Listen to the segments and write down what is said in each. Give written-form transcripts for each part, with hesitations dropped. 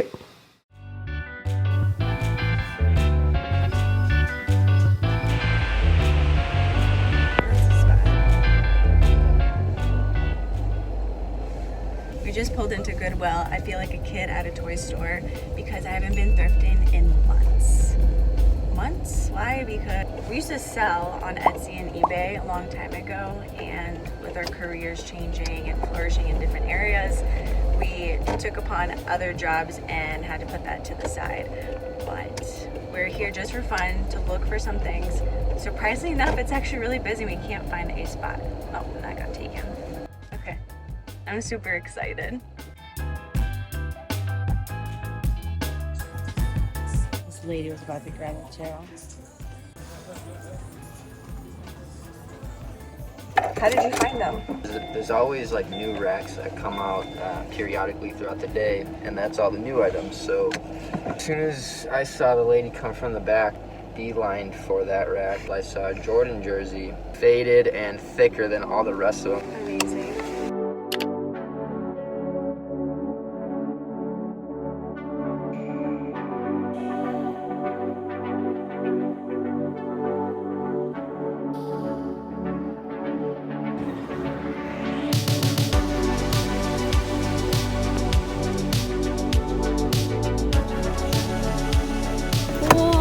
cute. We just pulled into Goodwill. I feel like a kid at a toy store because I haven't been thrifting in months. Months? Why? Because we used to sell on Etsy and eBay a long time ago, and with our careers changing and flourishing in different areas, we took upon other jobs and had to put that to the side. But we're here just for fun, to look for some things. Surprisingly enough, it's actually really busy. We can't find a spot. Oh, that got taken. Okay, I'm super excited. This lady was about to grab it too. How did you find them? There's always like new racks that come out periodically throughout the day, and that's all the new items. So as soon as I saw the lady come from the back, beelined for that rack, I saw a Jordan jersey, faded and thicker than all the rest of them. Amazing.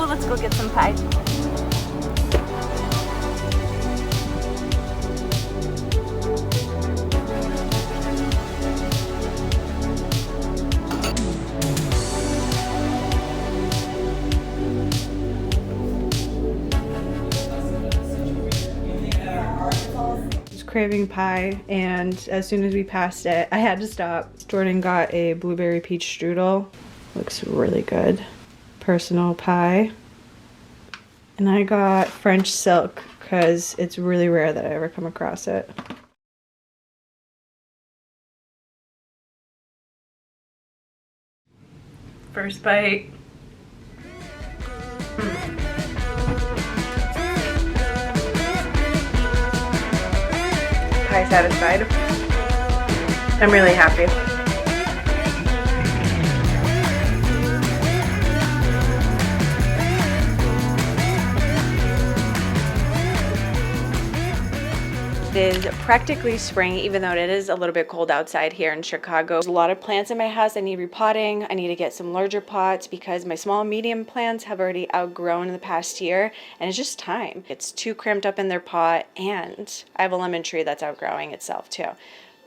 Let's go get some pie. Just craving pie, and as soon as we passed it, I had to stop. Jordan got a blueberry peach strudel. Looks really good. Personal pie. And I got French silk because it's really rare that I ever come across it. First bite. Pie satisfied. I'm really happy. It is practically spring, even though it is a little bit cold outside here in Chicago. There's a lot of plants in my house. I need repotting. I need to get some larger pots because my small and medium plants have already outgrown in the past year, and it's just time. It's too cramped up in their pot, and I have a lemon tree that's outgrowing itself too.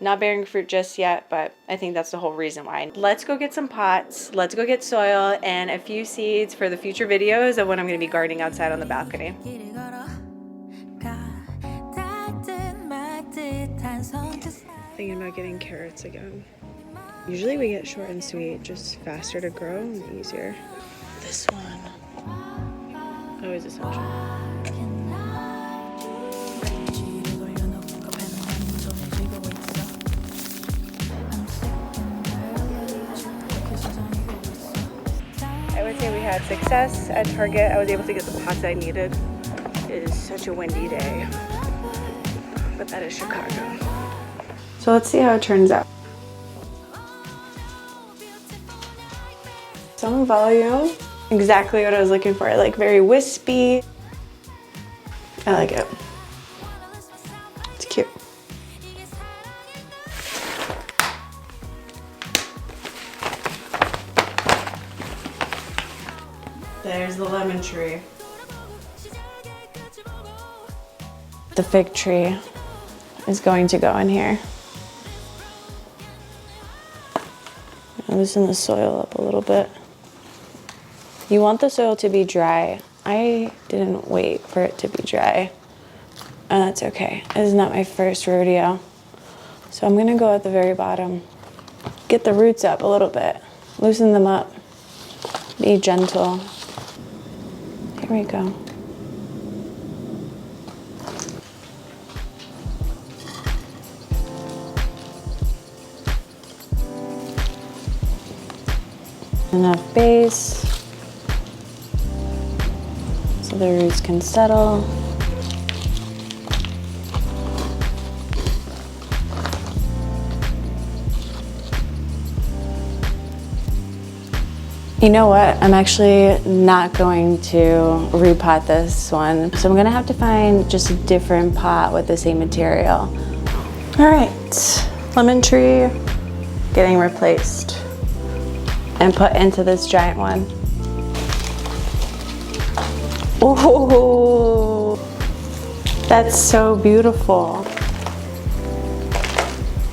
Not bearing fruit just yet, but I think that's the whole reason why. Let's go get some pots, let's go get soil and a few seeds for the future videos of when I'm going to be gardening outside on the balcony. Thinking about getting carrots again. Usually we get short and sweet, just faster to grow and easier. This one, always essential. I would say we had success at Target. I was able to get the pots I needed. It is such a windy day, but that is Chicago. So let's see how it turns out. Some volume, exactly what I was looking for, like very wispy. I like it. It's cute. There's the lemon tree. The fig tree is going to go in here. Loosen the soil up a little bit. You want the soil to be dry. I didn't wait for it to be dry. And that's okay. This is not my first rodeo. So I'm gonna go at the very bottom. Get the roots up a little bit. Loosen them up. Be gentle. Here we go. Enough base so the roots can settle. You know what? I'm actually not going to repot this one. So I'm gonna have to find just a different pot with the same material. All right, lemon tree getting replaced and put into this giant one. Oh, that's so beautiful.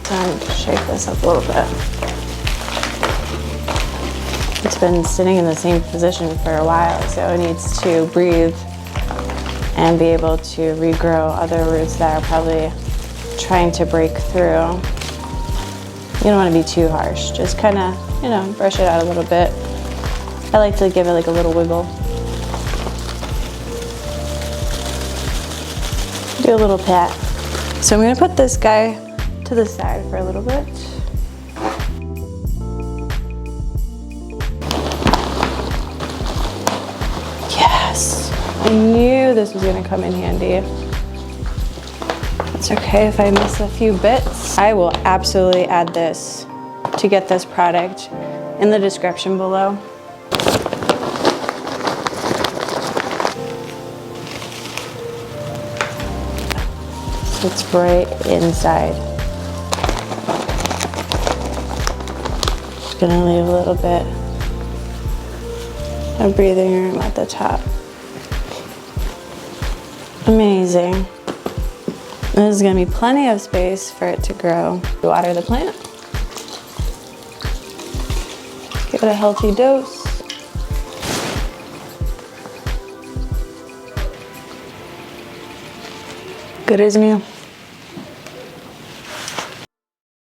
Time to shake this up a little bit. It's been sitting in the same position for a while, so it needs to breathe and be able to regrow other roots that are probably trying to break through. You don't want to be too harsh. Just kind of, you know, brush it out a little bit. I like to give it like a little wiggle. Do a little pat. So I'm gonna put this guy to the side for a little bit. Yes, I knew this was gonna come in handy. It's okay if I miss a few bits. I will absolutely add this to get this product in the description below. So it's right inside. Just gonna leave a little bit of breathing room at the top. Amazing. There's gonna be plenty of space for it to grow. Water the plant. Give it a healthy dose. Good as new.